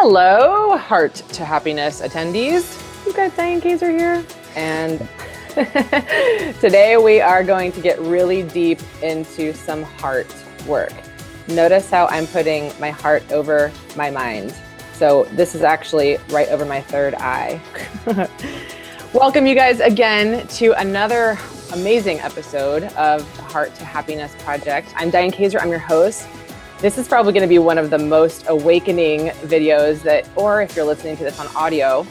Hello, Heart to Happiness attendees. You've got Diane Kazer here. And today we are going to get really deep into some heart work. Notice how I'm putting my heart over my mind. So this is actually right over my third eye. Welcome you guys again to another amazing episode of the Heart to Happiness Project. I'm Diane Kazer, I'm your host. This is probably going to be one of the most awakening videos that, or if you're listening to this on audio,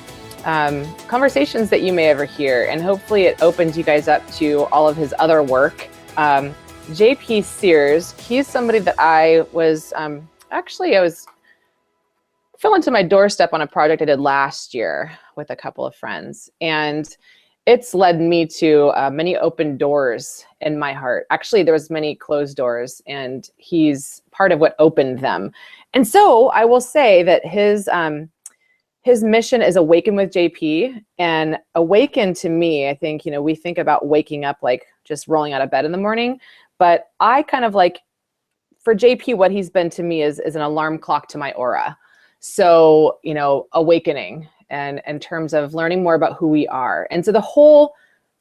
conversations that you may ever hear. And hopefully it opens you guys up to all of his other work. JP Sears, he's somebody that I was fell into my doorstep on a project I did last year with a couple of friends. And it's led me to many open doors in my heart. Actually, there was many closed doors, and he's part of what opened them. And so I will say that his mission is Awaken with JP, and awaken to me, I think, we think about waking up like just rolling out of bed in the morning, but I kind of like, for JP, what he's been to me is an alarm clock to my aura. So, awakening. And in terms of learning more about who we are. And so the whole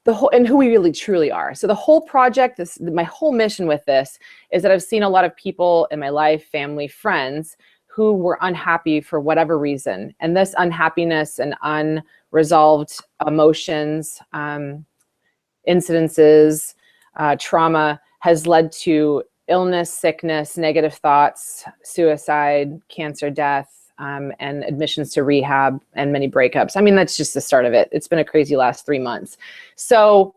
and who we really truly are. So the whole project, my whole mission with this is that I've seen a lot of people in my life, family, friends, who were unhappy for whatever reason. And this unhappiness and unresolved emotions, incidences, trauma has led to illness, sickness, negative thoughts, suicide, cancer, death, and admissions to rehab and many breakups. I mean, that's just the start of it. It's been a crazy last 3 months. So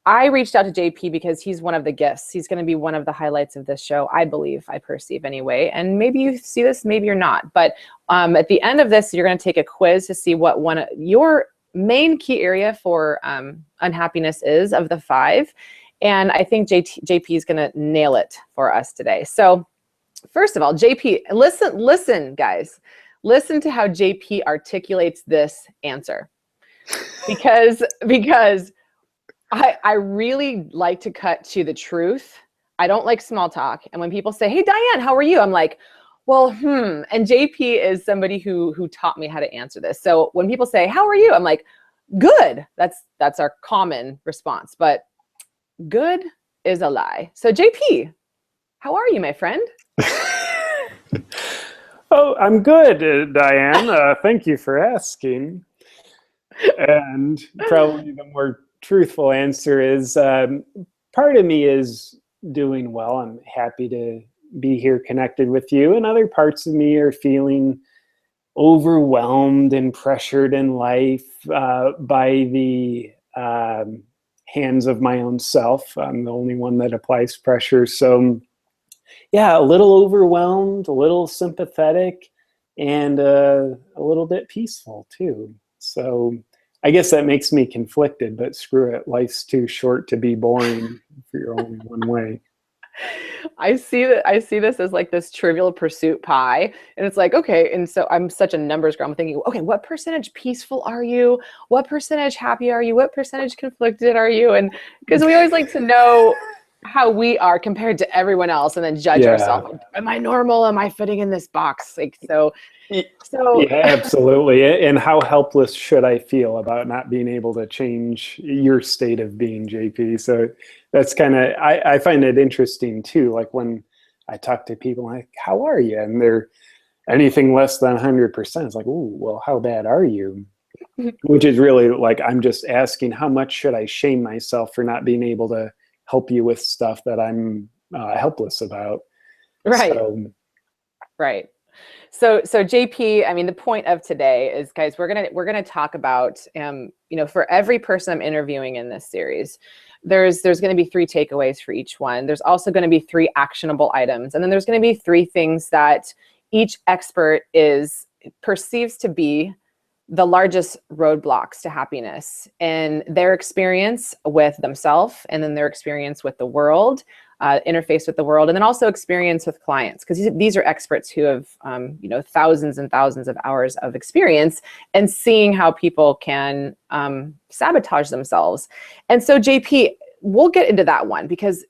I reached out to JP because he's one of the gifts. He's going to be one of the highlights of this show, I believe, I perceive anyway. And maybe you see this, maybe you're not. But at the end of this, you're going to take a quiz to see what one of your main key area for unhappiness is of the 5. And I think JP is going to nail it for us today. So first of all, JP, listen, guys. Listen to how JP articulates this answer. Because I really like to cut to the truth. I don't like small talk. And when people say, "Hey, Diane, how are you?" I'm like, well, And JP is somebody who taught me how to answer this. So when people say, "How are you?" I'm like, good. That's our common response. But good is a lie. So JP, how are you, my friend? Oh, I'm good, Diane. Thank you for asking. And probably the more truthful answer is part of me is doing well. I'm happy to be here connected with you. And other parts of me are feeling overwhelmed and pressured in life by the hands of my own self. I'm the only one that applies pressure. So yeah, a little overwhelmed, a little sympathetic, and a little bit peaceful too. So I guess that makes me conflicted, but screw it. Life's too short to be boring if you're only one way. I see this as like this Trivial Pursuit pie. And it's like, okay, and so I'm such a numbers girl. I'm thinking, okay, what percentage peaceful are you? What percentage happy are you? What percentage conflicted are you? And because we always like to know how we are compared to everyone else and then judge ourselves. Like, am I normal? Am I fitting in this box? Like, so yeah, absolutely. And how helpless should I feel about not being able to change your state of being, JP? So that's kind of, I find it interesting too. Like when I talk to people like, how are you? And they're anything less than 100%. It's like, ooh, well, how bad are you? Which is really like, I'm just asking, how much should I shame myself for not being able to help you with stuff that I'm helpless about. Right. Right. So JP, I mean, the point of today is, guys, we're gonna talk about, for every person I'm interviewing in this series, there's going to be 3 takeaways for each one. There's also going to be 3 actionable items, and then there's going to be 3 things that each expert perceives to be the largest roadblocks to happiness in their experience with themselves, and then their experience with the world, interface with the world, and then also experience with clients, because these are experts who have thousands and thousands of hours of experience and seeing how people can sabotage themselves. And so JP, we'll get into that one, because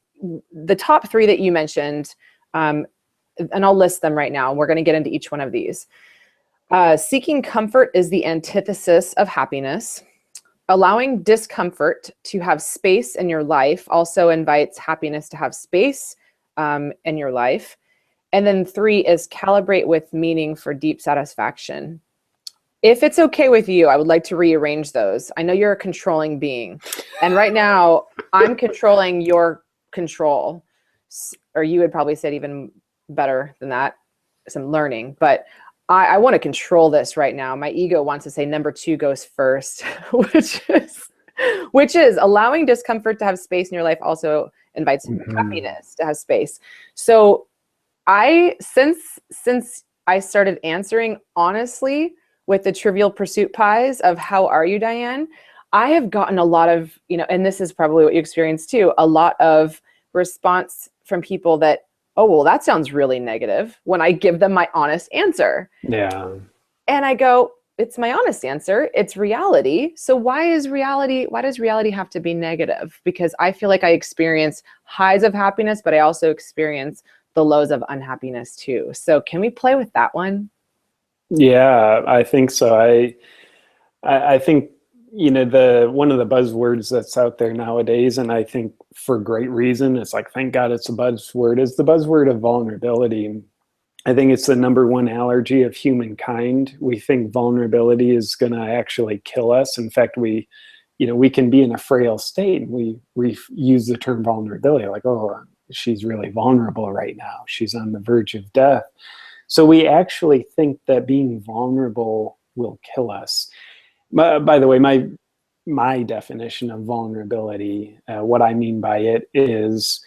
the top 3 that you mentioned, and I'll list them right now, we're going to get into each one of these. Seeking comfort is the antithesis of happiness. Allowing discomfort to have space in your life also invites happiness to have space in your life. And then 3 is calibrate with meaning for deep satisfaction. If it's okay with you, I would like to rearrange those. I know you're a controlling being. And right now, I'm controlling your control. Or you would probably say it even better than that, some learning. But I want to control this right now. My ego wants to say number 2 goes first, which is allowing discomfort to have space in your life also invites happiness to have space. So since I started answering honestly with the Trivial Pursuit pies of how are you, Diane, I have gotten a lot of, and this is probably what you experienced too, a lot of response from people that, oh, well, that sounds really negative when I give them my honest answer. Yeah. And I go, it's my honest answer. It's reality. So why does reality have to be negative? Because I feel like I experience highs of happiness, but I also experience the lows of unhappiness too. So can we play with that one? Yeah, I think so. I think, one of the buzzwords that's out there nowadays, and I think for great reason, it's like, thank God it's a buzzword, is the buzzword of vulnerability. I think it's the number one allergy of humankind. We think vulnerability is going to actually kill us. In fact, we can be in a frail state. We use the term vulnerability, like, oh, she's really vulnerable right now. She's on the verge of death. So we actually think that being vulnerable will kill us. By the way, my definition of vulnerability, what I mean by it is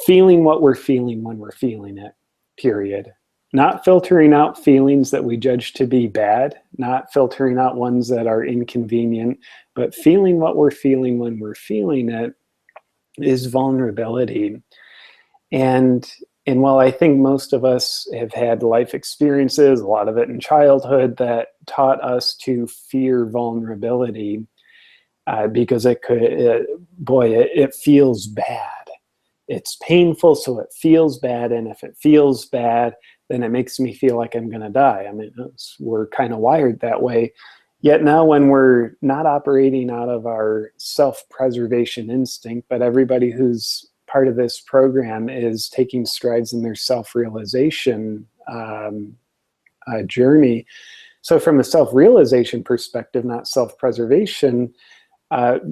feeling what we're feeling when we're feeling it, period. Not filtering out feelings that we judge to be bad, not filtering out ones that are inconvenient, but feeling what we're feeling when we're feeling it is vulnerability. And while I think most of us have had life experiences, a lot of it in childhood, that taught us to fear vulnerability because it feels bad. It's painful, so it feels bad. And if it feels bad, then it makes me feel like I'm going to die. I mean, we're kind of wired that way. Yet now when we're not operating out of our self-preservation instinct, but everybody who's part of this program is taking strides in their self-realization journey. So from a self-realization perspective, not self-preservation,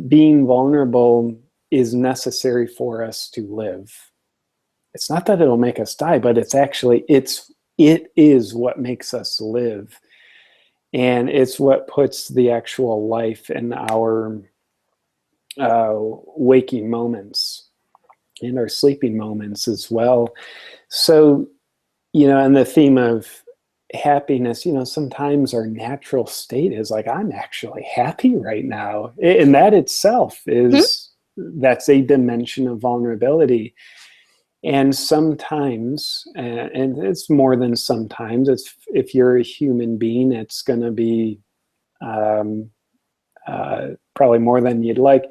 being vulnerable is necessary for us to live. It's not that it'll make us die, but it is what makes us live. And it's what puts the actual life in our waking moments, in our sleeping moments as well. So, and the theme of happiness, sometimes our natural state is like, I'm actually happy right now. And that itself is, that's a dimension of vulnerability. And sometimes, and it's more than sometimes, if you're a human being, it's going to be probably more than you'd like.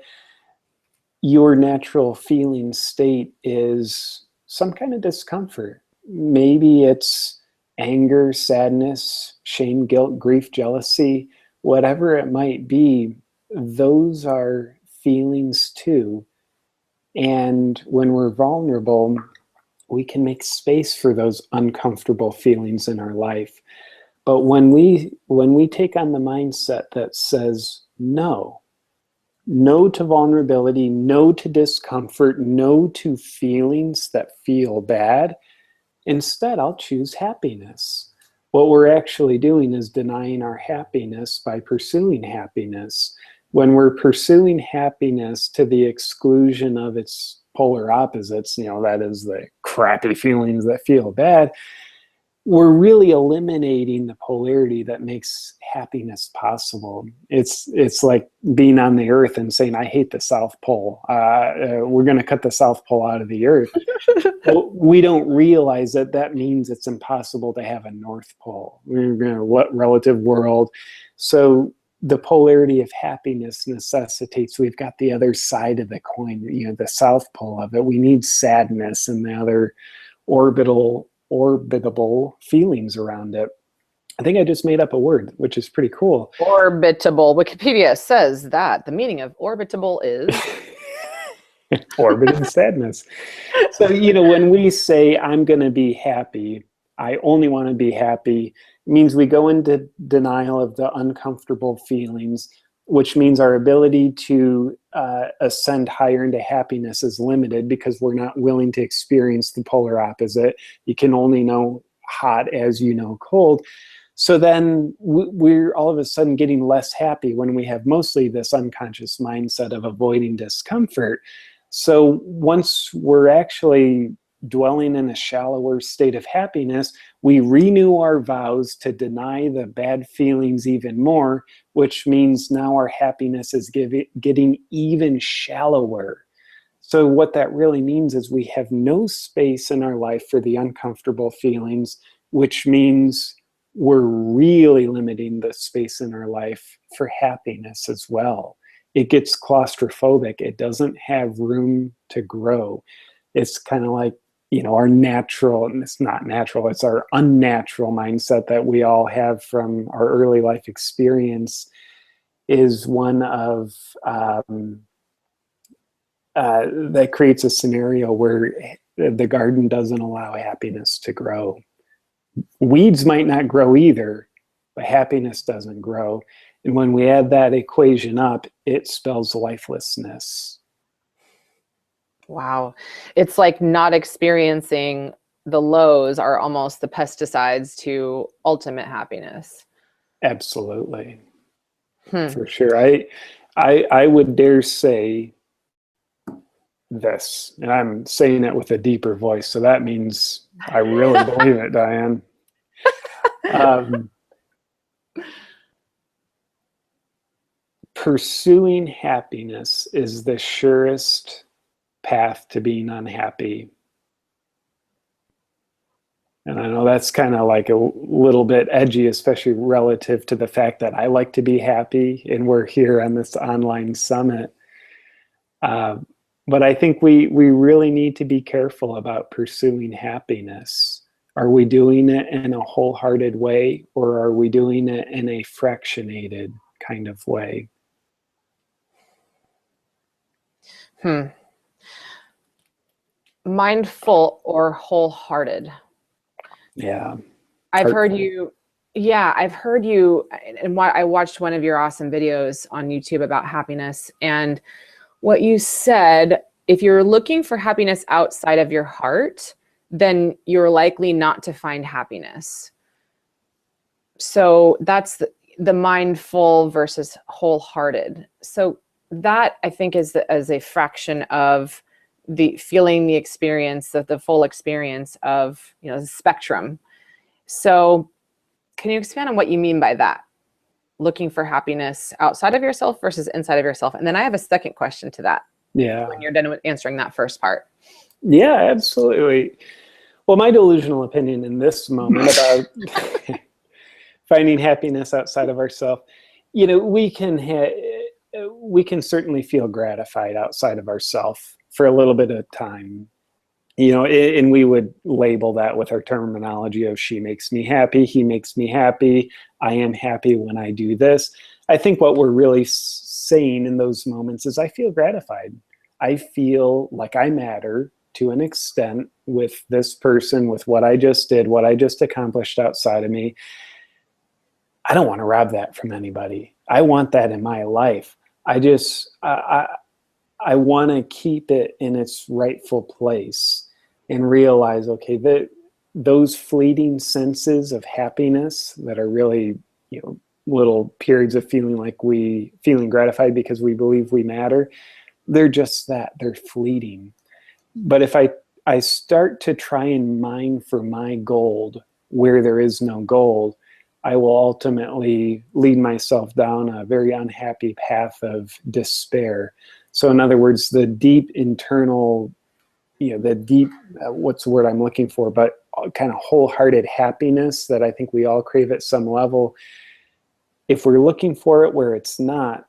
Your natural feeling state is some kind of discomfort. Maybe it's anger, sadness, shame, guilt, grief, jealousy, whatever it might be. Those are feelings too. And when we're vulnerable, we can make space for those uncomfortable feelings in our life. But when we take on the mindset that says no to vulnerability, no to discomfort, no to feelings that feel bad, instead I'll choose happiness. What we're actually doing is denying our happiness by pursuing happiness. When we're pursuing happiness to the exclusion of its polar opposites, that is the crappy feelings that feel bad, we're really eliminating the polarity that makes happiness possible. It's like being on the earth and saying, I hate the South Pole. We're going to cut the South Pole out of the earth. Well, we don't realize that means it's impossible to have a North Pole. We're going to what relative world. So the polarity of happiness necessitates we've got the other side of the coin, the South Pole of it. We need sadness and the other orbitable feelings around it. I think I just made up a word, which is pretty cool. Orbitable. Wikipedia says that the meaning of orbitable is Orbited sadness. So, when we say, I'm going to be happy, I only want to be happy, it means we go into denial of the uncomfortable feelings, which means our ability to ascend higher into happiness is limited because we're not willing to experience the polar opposite. You can only know hot as you know cold. So then we're all of a sudden getting less happy when we have mostly this unconscious mindset of avoiding discomfort. So once we're actually dwelling in a shallower state of happiness, we renew our vows to deny the bad feelings even more, which means now our happiness is getting even shallower. So what that really means is we have no space in our life for the uncomfortable feelings, which means we're really limiting the space in our life for happiness as well. It gets claustrophobic. It doesn't have room to grow. It's kind of like, our natural, and it's not natural, it's our unnatural mindset that we all have from our early life experience is one of, that creates a scenario where the garden doesn't allow happiness to grow. Weeds might not grow either, but happiness doesn't grow. And when we add that equation up, it spells lifelessness. wow. It's like not experiencing the lows are almost the pesticides to ultimate happiness. Absolutely. For sure. I would dare say this, and I'm saying it with a deeper voice, so that means I really believe it, Diane. Pursuing happiness is the surest path to being unhappy. And I know that's kind of like a little bit edgy, especially relative to the fact that I like to be happy and we're here on this online summit. But I think we really need to be careful about pursuing happiness. Are we doing it in a wholehearted way, or are we doing it in a fractionated kind of way? Mindful or wholehearted? Yeah. I've heard you, and I watched one of your awesome videos on YouTube about happiness, and what you said, if you're looking for happiness outside of your heart, then you're likely not to find happiness. So that's the mindful versus wholehearted. So that, I think, is as a fraction of the feeling, the experience, the full experience of, the spectrum. So can you expand on what you mean by that? Looking for happiness outside of yourself versus inside of yourself. And then I have a second question to that. Yeah. When you're done with answering that first part. Yeah, absolutely. Well, my delusional opinion in this moment about finding happiness outside of ourselves, we can certainly feel gratified outside of ourselves for a little bit of time. And we would label that with our terminology of she makes me happy, he makes me happy, I am happy when I do this. I think what we're really saying in those moments is I feel gratified. I feel like I matter to an extent with this person, with what I just did, what I just accomplished outside of me. I don't want to rob that from anybody. I want that in my life. I want to keep it in its rightful place and realize, okay, that those fleeting senses of happiness that are really, little periods of feeling gratified because we believe we matter, they're just that, they're fleeting. But if I start to try and mine for my gold where there is no gold, I will ultimately lead myself down a very unhappy path of despair. So in other words, the deep internal, what's the word I'm looking for, but kind of wholehearted happiness that I think we all crave at some level. If we're looking for it where it's not,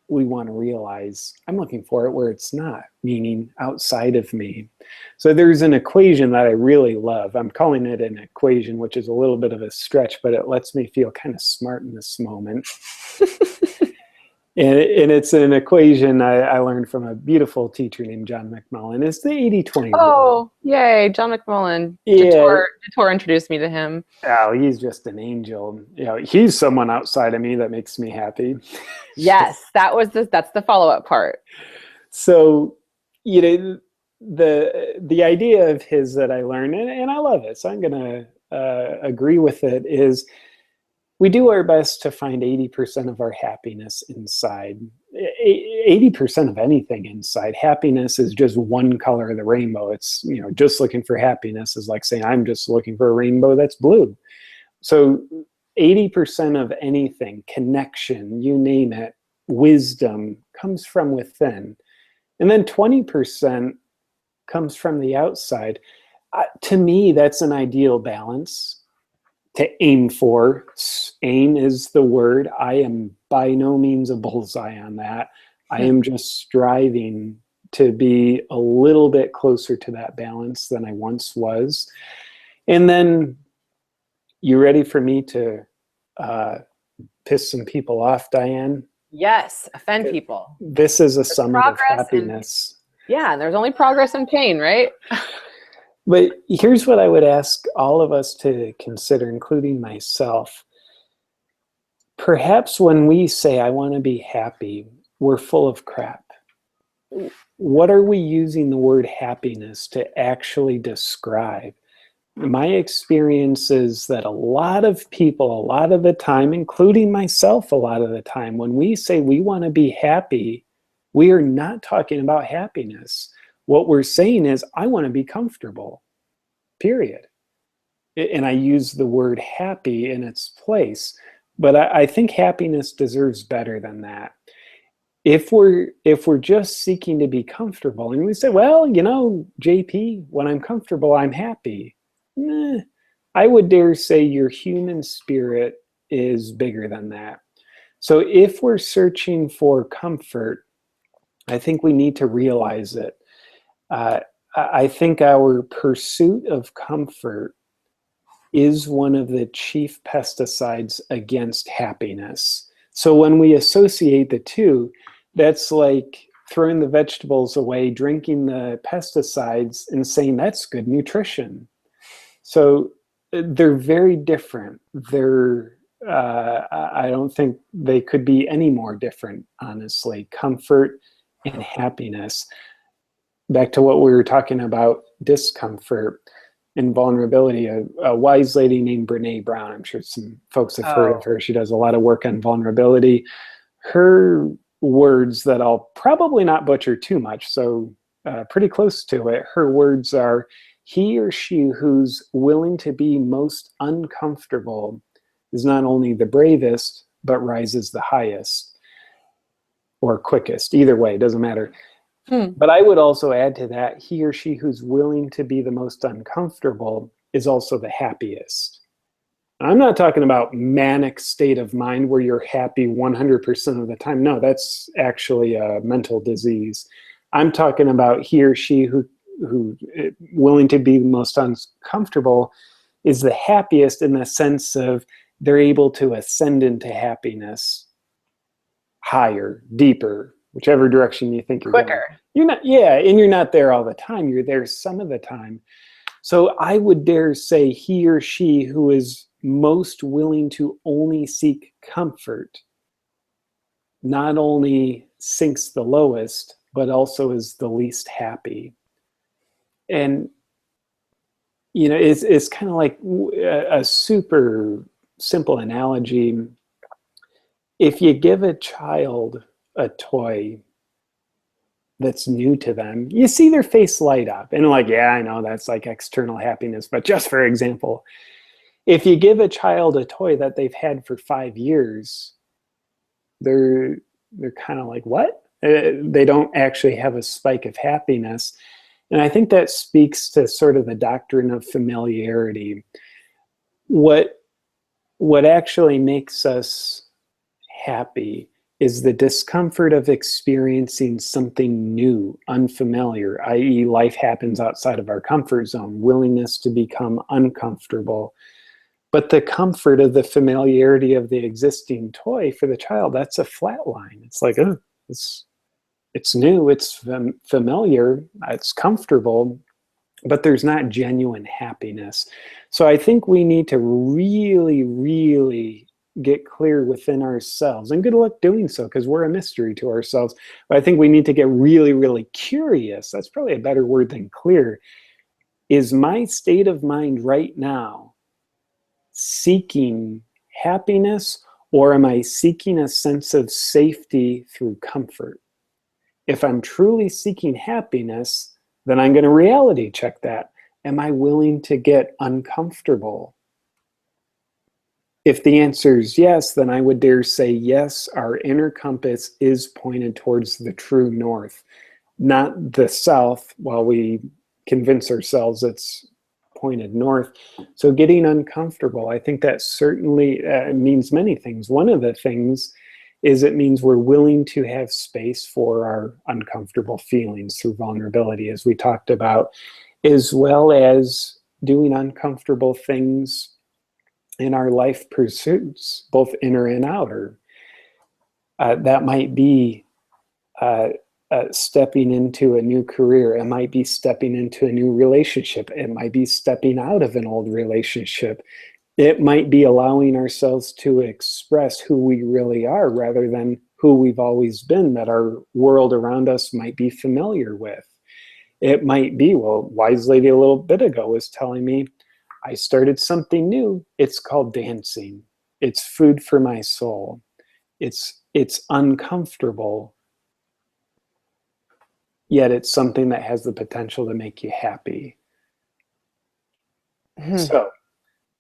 we want to realize I'm looking for it where it's not, meaning outside of me. So there's an equation that I really love. I'm calling it an equation, which is a little bit of a stretch, but it lets me feel kind of smart in this moment. And it's an equation I learned from a beautiful teacher named John McMullen. It's the 80-20 rule. Oh, yay, John McMullen. Yeah. Jator introduced me to him. Oh, he's just an angel. He's someone outside of me that makes me happy. Yes, that's the follow-up part. So, the idea of his that I learned, and I love it, so I'm going to agree with it, is we do our best to find 80% of our happiness inside. 80% of anything inside. Happiness is just one color of the rainbow. It's, just looking for happiness is like saying, I'm just looking for a rainbow that's blue. So 80% of anything, connection, you name it, wisdom, comes from within. And then 20% comes from the outside. To me, that's an ideal balance to aim for. Aim is the word. I am by no means a bullseye on that. I am just striving to be a little bit closer to that balance than I once was. And then, you ready for me to piss some people off, Diane? Yes, offend people. This is a summit of happiness. And there's only progress and pain, right? But here's what I would ask all of us to consider, including myself. Perhaps when we say, I want to be happy, we're full of crap. What are we using the word happiness to actually describe? My experience is that a lot of people, a lot of the time, including myself a lot of the time, when we say we want to be happy, we are not talking about happiness. What we're saying is, I want to be comfortable, period. And I use the word happy in its place. But I think happiness deserves better than that. If we're just seeking to be comfortable, and we say, well, JP, when I'm comfortable, I'm happy. I would dare say your human spirit is bigger than that. So if we're searching for comfort, I think we need to realize it. I think our pursuit of comfort is one of the chief pesticides against happiness. So when we associate the two, that's like throwing the vegetables away, drinking the pesticides, and saying that's good nutrition. So they're very different. I don't think they could be any more different, honestly. Comfort and happiness. Back to what we were talking about, discomfort and vulnerability. A wise lady named Brene Brown, I'm sure some folks have heard of her. She does a lot of work on vulnerability. Her words that I'll probably not butcher too much, so pretty close to it. Her words are, he or she who's willing to be most uncomfortable is not only the bravest, but rises the highest or quickest. Either way, it doesn't matter. But I would also add to that, he or she who's willing to be the most uncomfortable is also the happiest. And I'm not talking about manic state of mind where you're happy 100% of the time. No, that's actually a mental disease. I'm talking about he or she who willing to be the most uncomfortable is the happiest in the sense of they're able to ascend into happiness higher, deeper, whichever direction you think you're quicker. Going. And you're not there all the time. You're there some of the time. So I would dare say he or she who is most willing to only seek comfort not only sinks the lowest, but also is the least happy. And, it's kind of like a super simple analogy. If you give a child a toy that's new to them, you see their face light up and like, yeah, I know that's like external happiness, but just for example, if you give a child a toy that they've had for 5 years, they're kind of like, what? They don't actually have a spike of happiness. And I think that speaks to sort of the doctrine of familiarity. What actually makes us happy is the discomfort of experiencing something new, unfamiliar, i.e. life happens outside of our comfort zone, willingness to become uncomfortable. But the comfort of the familiarity of the existing toy for the child, that's a flat line. It's like, oh, it's new, it's familiar, it's comfortable, but there's not genuine happiness. So I think we need to really, really get clear within ourselves, and good luck doing so because we're a mystery to ourselves. But I think we need to get really, really curious. That's probably a better word than clear. Is my state of mind right now seeking happiness, or am I seeking a sense of safety through comfort? If I'm truly seeking happiness, then I'm going to reality check that. Am I willing to get uncomfortable? If the answer is yes, then I would dare say yes, our inner compass is pointed towards the true north, not the south, while we convince ourselves it's pointed north. So getting uncomfortable, I think that certainly means many things. One of the things is it means we're willing to have space for our uncomfortable feelings through vulnerability, as we talked about, as well as doing uncomfortable things in our life pursuits, both inner and outer. That might be stepping into a new career. It might be stepping into a new relationship. It might be stepping out of an old relationship. It might be allowing ourselves to express who we really are rather than who we've always been, that our world around us might be familiar with. It might be, well, Wise Lady a little bit ago was telling me, I started something new. It's called dancing. It's food for my soul. It's uncomfortable, yet it's something that has the potential to make you happy. So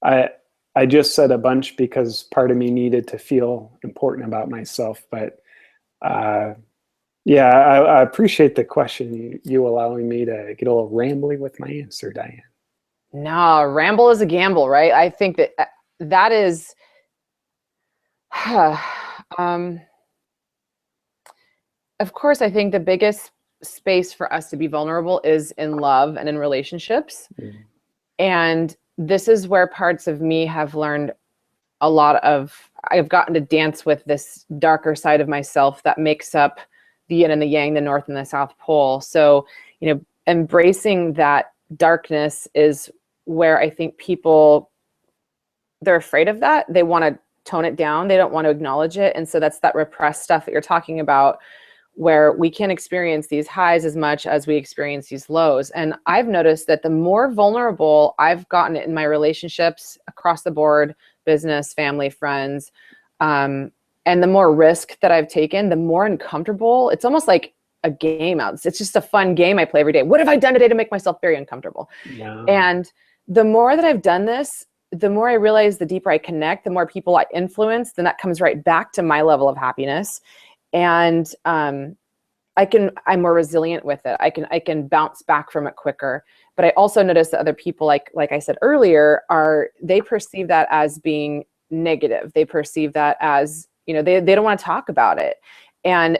I just said a bunch because part of me needed to feel important about myself. But yeah, I appreciate the question, you allowing me to get a little rambly with my answer, Diane. No, ramble is a gamble, right? I think that is, of course, I think the biggest space for us to be vulnerable is in love and in relationships. Mm-hmm. And this is where parts of me have learned a lot of, I've gotten to dance with this darker side of myself that makes up the yin and the yang, the North and the South Pole. So, embracing that darkness is where I think people, they're afraid of that. They want to tone it down. They don't want to acknowledge it. And so that's that repressed stuff that you're talking about, where we can't experience these highs as much as we experience these lows. And I've noticed that the more vulnerable I've gotten in my relationships across the board, business, family, friends, and the more risk that I've taken, the more uncomfortable. It's almost like a game out. It's just a fun game I play every day. What have I done today to make myself very uncomfortable? Yeah. And the more that I've done this, the more I realize the deeper I connect, the more people I influence, then that comes right back to my level of happiness. And I'm more resilient with it. I can bounce back from it quicker. But I also notice that other people, like I said earlier, they perceive that as being negative. They perceive that as, they don't want to talk about it. And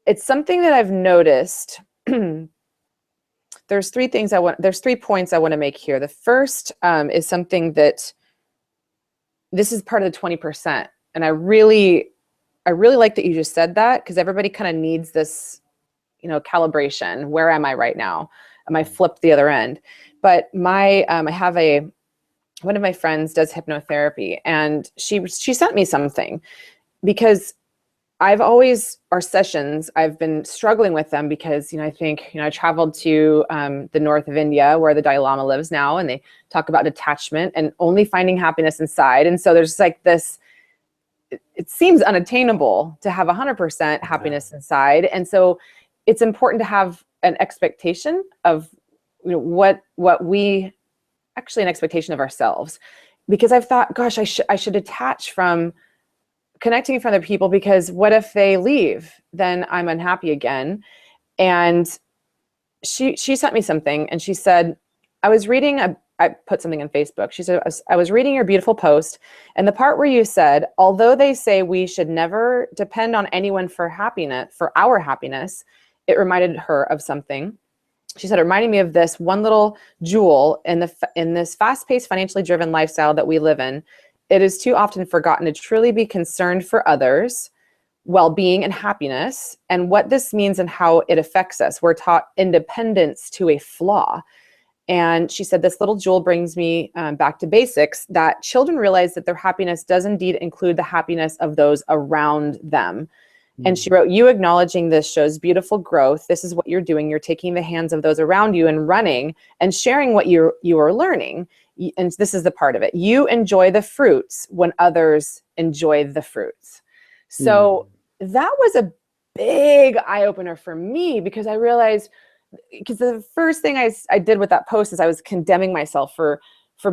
it's something that I've noticed. There's three points I want to make here. The first is something that this is part of the 20%. And I really like that you just said that, because everybody kind of needs this, calibration. Where am I right now? Am I flipped the other end? But I have one of my friends does hypnotherapy, and she sent me something, because our sessions, I've been struggling with them because, I think, I traveled to the north of India where the Dalai Lama lives now, and they talk about detachment and only finding happiness inside. And so there's like this, it seems unattainable to have 100% happiness inside. And so it's important to have an expectation of, an expectation of ourselves, because I've thought, gosh, I should detach from connecting with other people, because what if they leave? Then I'm unhappy again. And she sent me something, and she said, I was reading I put something on Facebook. She said, I was reading your beautiful post, and the part where you said, although they say we should never depend on anyone for happiness, for our happiness, it reminded her of something. She said, it reminded me of this one little jewel in this fast-paced, financially driven lifestyle that we live in. It is too often forgotten to truly be concerned for others' well-being and happiness, and what this means and how it affects us. We're taught independence to a flaw. And she said, this little jewel brings me back to basics, that children realize that their happiness does indeed include the happiness of those around them. And she wrote, you acknowledging this shows beautiful growth. This is what you're doing. You're taking the hands of those around you and running and sharing what you are learning. And this is the part of it. You enjoy the fruits when others enjoy the fruits. So that was a big eye opener for me, because I realized, because the first thing I did with that post is I was condemning myself for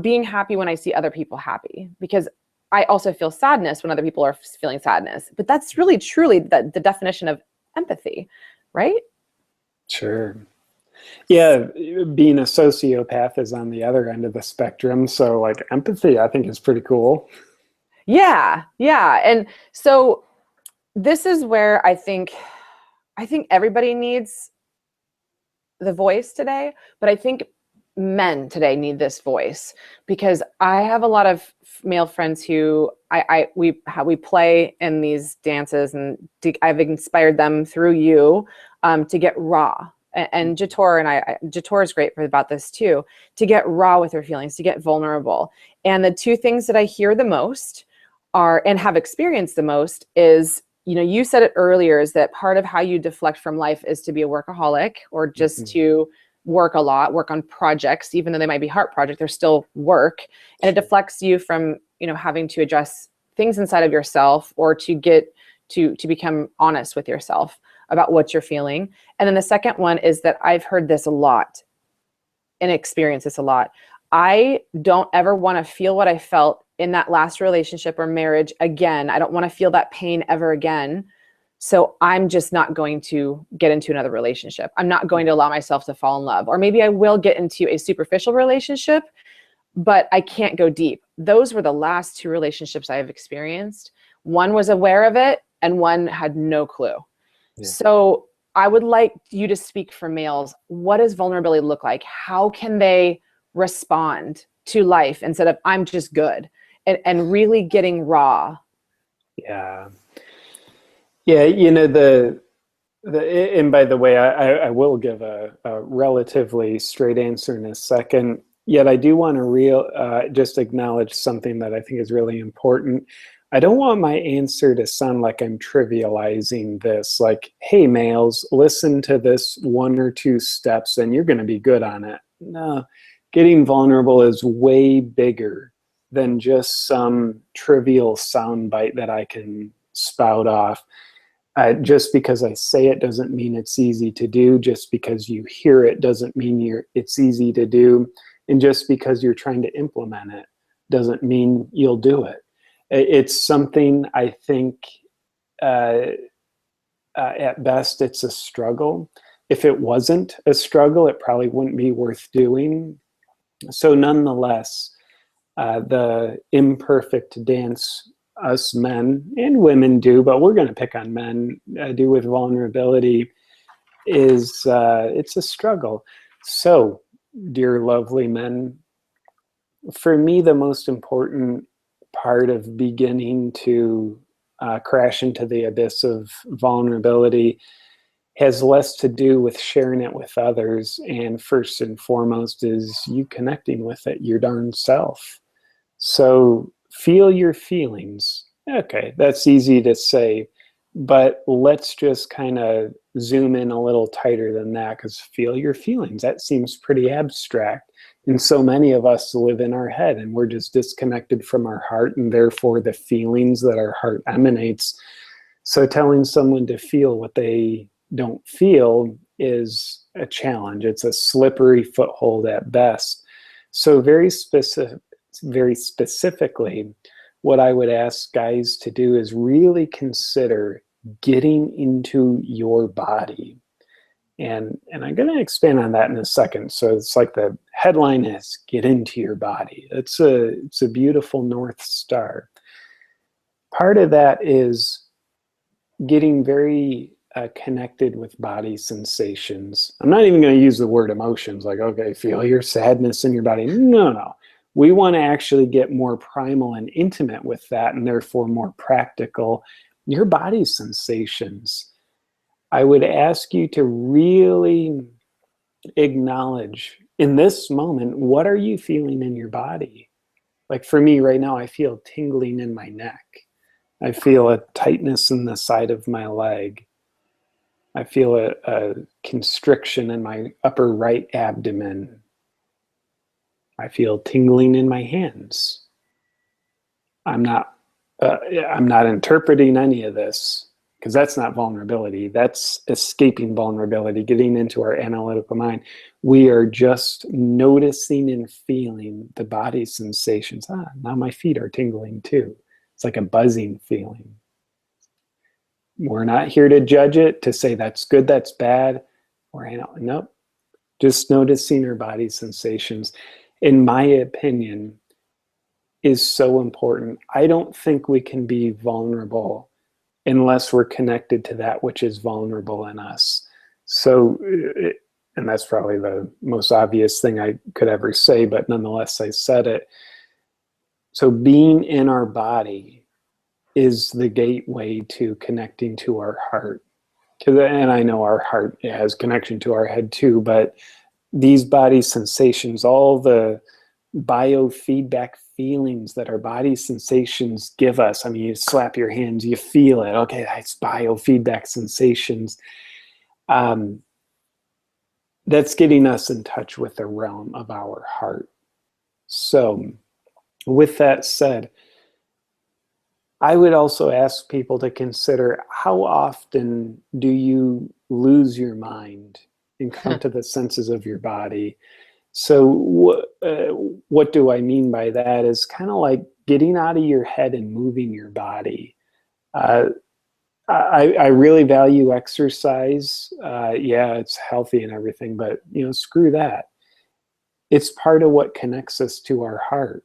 being happy when I see other people happy, because I also feel sadness when other people are feeling sadness. But that's really truly the definition of empathy, right? Sure. Yeah, being a sociopath is on the other end of the spectrum. So like empathy, I think is pretty cool. Yeah. And so this is where I think everybody needs the voice today, but I think men today need this voice, because I have a lot of male friends who we play in these dances, and I've inspired them through you to get raw. And Jator is great about this too, to get raw with their feelings, to get vulnerable. And the two things that I hear the most are, and have experienced the most, is, you said it earlier, is that part of how you deflect from life is to be a workaholic, or just to work a lot, work on projects, even though they might be heart projects, they're still work. And it deflects you from, having to address things inside of yourself, or to get to become honest with yourself about what you're feeling. And then the second one is that I've heard this a lot and experienced this a lot. I don't ever want to feel what I felt in that last relationship or marriage again. I don't want to feel that pain ever again. So I'm just not going to get into another relationship. I'm not going to allow myself to fall in love. Or maybe I will get into a superficial relationship, but I can't go deep. Those were the last two relationships I have experienced. One was aware of it, and one had no clue. Yeah. So I would like you to speak for males. What does vulnerability look like? How can they respond to life instead of I'm just good, and really getting raw? Yeah. Yeah, and by the way, I will give a relatively straight answer in a second. Yet I do want to just acknowledge something that I think is really important. I don't want my answer to sound like I'm trivializing this, like, hey, males, listen to this 1 or 2 steps and you're going to be good on it. No, getting vulnerable is way bigger than just some trivial soundbite that I can spout off. Just because I say it doesn't mean it's easy to do. Just because you hear it doesn't mean it's easy to do. And just because you're trying to implement it doesn't mean you'll do it. It's something, I think, at best, it's a struggle. If it wasn't a struggle, it probably wouldn't be worth doing. So nonetheless, the imperfect dance us men and women do, but we're going to pick on men, do with vulnerability is it's a struggle. So, dear lovely men, for me, the most important part of beginning to crash into the abyss of vulnerability has less to do with sharing it with others, and first and foremost is you connecting with it your darn self. So feel your feelings. Okay, that's easy to say, but let's just kind of zoom in a little tighter than that, because feel your feelings, that seems pretty abstract. And so many of us live in our head and we're just disconnected from our heart, and therefore the feelings that our heart emanates. So telling someone to feel what they don't feel is a challenge. It's a slippery foothold at best. So very specifically, what I would ask guys to do is really consider getting into your body. And I'm going to expand on that in a second. So it's like the headline is get into your body. It's a beautiful North Star. Part of that is getting very connected with body sensations. I'm not even going to use the word emotions, like, okay, feel your sadness in your body. No. We want to actually get more primal and intimate with that, and therefore more practical. Your body sensations. I would ask you to really acknowledge in this moment, what are you feeling in your body? Like for me right now, I feel tingling in my neck. I feel a tightness in the side of my leg. I feel a constriction in my upper right abdomen. I feel tingling in my hands. I'm not interpreting any of this, because that's not vulnerability. That's escaping vulnerability, getting into our analytical mind. We are just noticing and feeling the body sensations. Now my feet are tingling too. It's like a buzzing feeling. We're not here to judge it, to say that's good, that's bad. Nope. Just noticing our body sensations, in my opinion, is so important. I don't think we can be vulnerable unless we're connected to that which is vulnerable in us. So, and that's probably the most obvious thing I could ever say, but nonetheless, I said it. So being in our body is the gateway to connecting to our heart. And I know our heart has connection to our head too, but these body sensations, all the biofeedback feelings that our body sensations give us. I mean, you slap your hands, you feel it. Okay, that's biofeedback sensations. That's getting us in touch with the realm of our heart. So with that said, I would also ask people to consider, how often do you lose your mind and come to the senses of your body? So what do I mean by that is kind of like getting out of your head and moving your body. I really value exercise. Yeah, it's healthy and everything, but screw that. It's part of what connects us to our heart,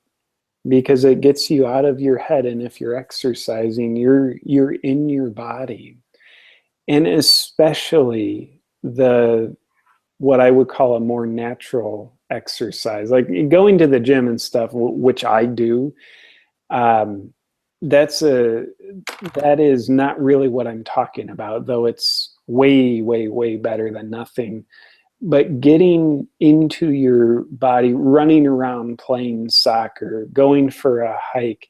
because it gets you out of your head. And if you're exercising, you're in your body. And especially what I would call a more natural exercise, like going to the gym and stuff, which I do. That is not really what I'm talking about, though it's way, way, way better than nothing. But getting into your body, running around, playing soccer, going for a hike,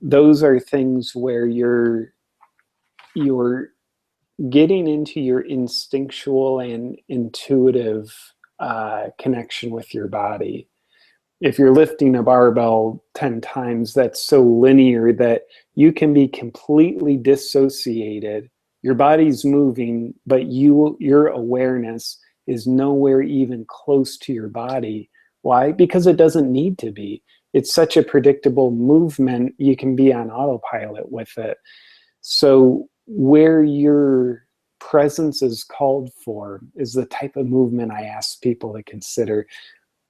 those are things where you're getting into your instinctual and intuitive connection with your body. If you're lifting a barbell 10 times, that's so linear that you can be completely dissociated. Your body's moving, but your awareness is nowhere even close to your body. Why? Because it doesn't need to be. It's such a predictable movement, you can be on autopilot with it. So where your presence is called for is the type of movement I ask people to consider.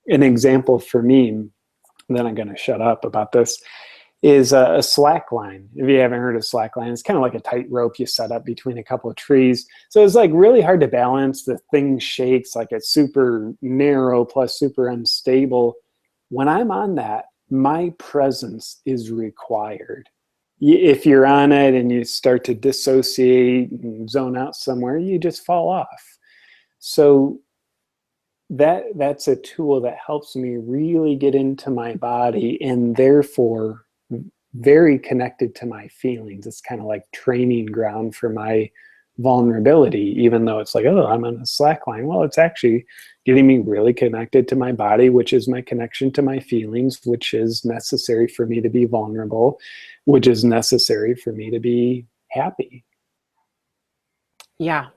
An example for me, and then I'm going to shut up about this, is a slack line. If you haven't heard of slack line, it's kind of like a tight rope you set up between a couple of trees. So it's like really hard to balance. The thing shakes, like it's super narrow plus super unstable. When I'm on that, my presence is required. If you're on it and you start to dissociate and zone out somewhere, you just fall off. So that's a tool that helps me really get into my body, and therefore very connected to my feelings. It's kind of like training ground for my vulnerability, even though it's like, oh, I'm on a slack line. Well, it's actually getting me really connected to my body, which is my connection to my feelings, which is necessary for me to be vulnerable, which is necessary for me to be happy. Yeah.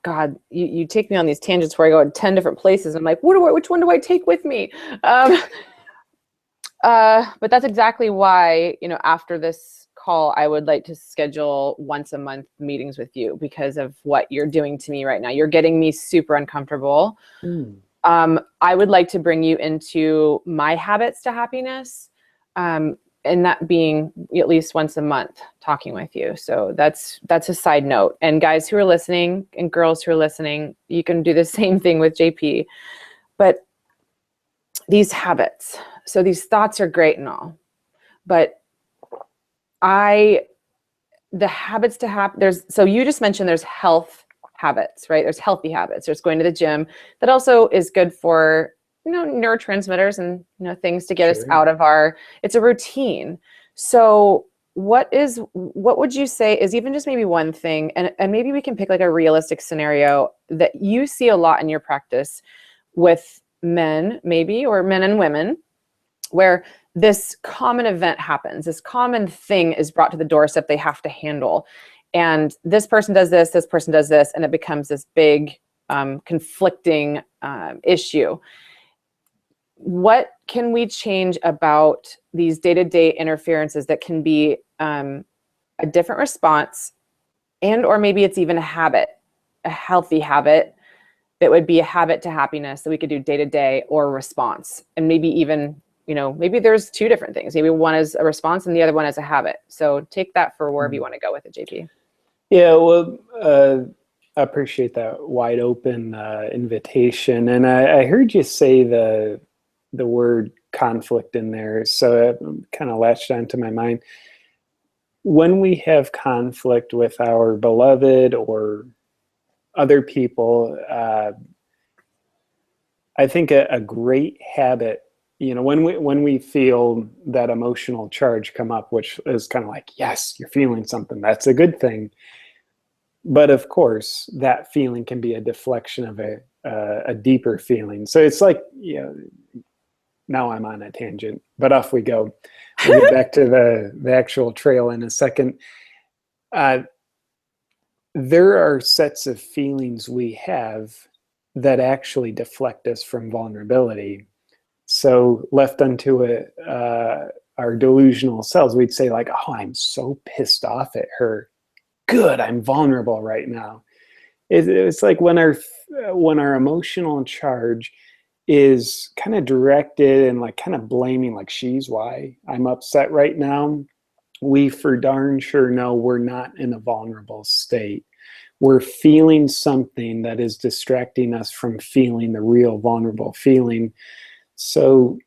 God, you take me on these tangents where I go in 10 different places. I'm like, which one do I take with me? But that's exactly why, after this call, I would like to schedule once a month meetings with you because of what you're doing to me right now. You're getting me super uncomfortable. I would like to bring you into my habits to happiness. And that being at least once a month talking with you. So that's a side note. And guys who are listening and girls who are listening, you can do the same thing with JP. But these habits, so these thoughts are great and all, but the habits to have, so you just mentioned there's health habits, right? There's healthy habits. There's going to the gym that also is good for, neurotransmitters and, things to get us out of it's a routine. So what would you say is even just maybe one thing, and maybe we can pick like a realistic scenario that you see a lot in your practice with men, maybe, or men and women, where this common event happens, this common thing is brought to the doorstep they have to handle. And this person does this person does this, and it becomes this big conflicting issue. What can we change about these day-to-day interferences that can be a different response, and or maybe it's even a habit, a healthy habit that would be a habit to happiness that we could do day-to-day or response? And maybe even, maybe there's two different things. Maybe one is a response and the other one is a habit. So take that for wherever you want to go with it, JP. Yeah, well, I appreciate that wide open invitation. And I heard you say the word conflict in there, so it kind of latched onto my mind. When we have conflict with our beloved or other people, I think a great habit, when we feel that emotional charge come up, which is kind of like, yes, you're feeling something, that's a good thing. But of course, that feeling can be a deflection of a deeper feeling. So it's like, now I'm on a tangent, but off we go. We'll get back to the actual trail in a second. There are sets of feelings we have that actually deflect us from vulnerability. So left unto it, our delusional selves, we'd say like, oh, I'm so pissed off at her. Good, I'm vulnerable right now. It's like when our emotional charge is kind of directed and like kind of blaming, like she's why I'm upset right now, we for darn sure know we're not in a vulnerable state. We're feeling something that is distracting us from feeling the real vulnerable feeling. So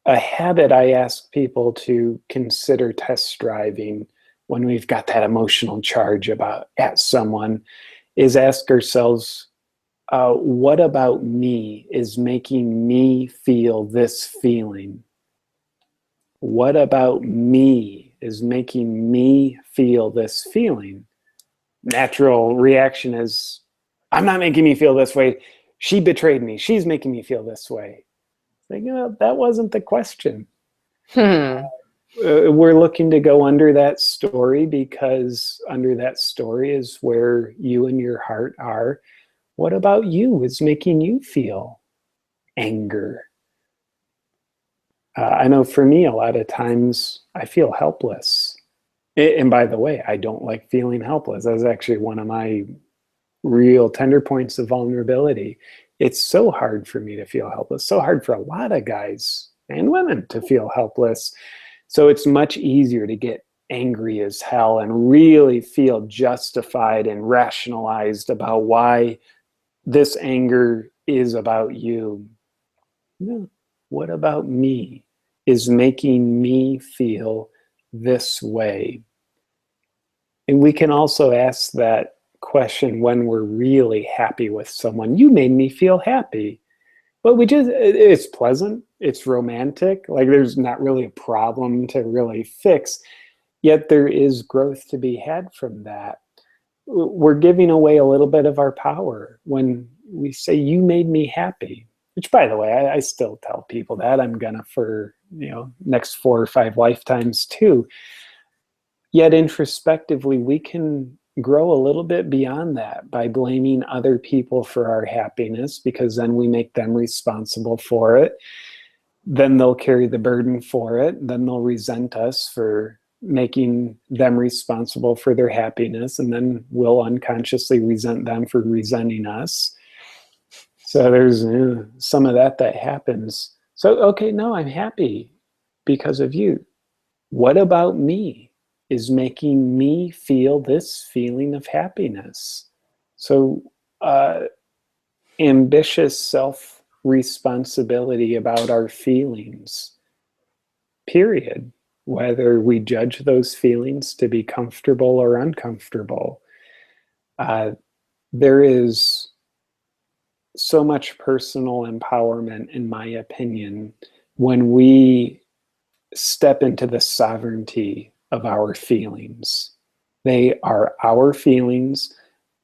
a habit I ask people to consider test driving when we've got that emotional charge at someone is ask ourselves, what about me is making me feel this feeling? What about me is making me feel this feeling? Natural reaction is, I'm not making me feel this way. She betrayed me. She's making me feel this way. Like, that wasn't the question. We're looking to go under that story because under that story is where you and your heart are. What about you is making you feel anger? I know for me, a lot of times I feel helpless. And by the way, I don't like feeling helpless. That's actually one of my real tender points of vulnerability. It's so hard for me to feel helpless, so hard for a lot of guys and women to feel helpless. So it's much easier to get angry as hell and really feel justified and rationalized about why this anger is about you. No. What about me is making me feel this way? And we can also ask that question when we're really happy with someone. You made me feel happy. But it's pleasant, it's romantic, like there's not really a problem to really fix. Yet there is growth to be had from that. We're giving away a little bit of our power when we say, you made me happy. Which, by the way, I still tell people that. I'm gonna for, next 4 or 5 lifetimes too. Yet introspectively, we can grow a little bit beyond that by blaming other people for our happiness, because then we make them responsible for it. Then they'll carry the burden for it. Then they'll resent us for making them responsible for their happiness, and then we'll unconsciously resent them for resenting us. So there's some of that happens. So, okay, no, I'm happy because of you. What about me is making me feel this feeling of happiness? So ambitious self-responsibility about our feelings, period. Whether we judge those feelings to be comfortable or uncomfortable. There is so much personal empowerment, in my opinion, when we step into the sovereignty of our feelings. They are our feelings.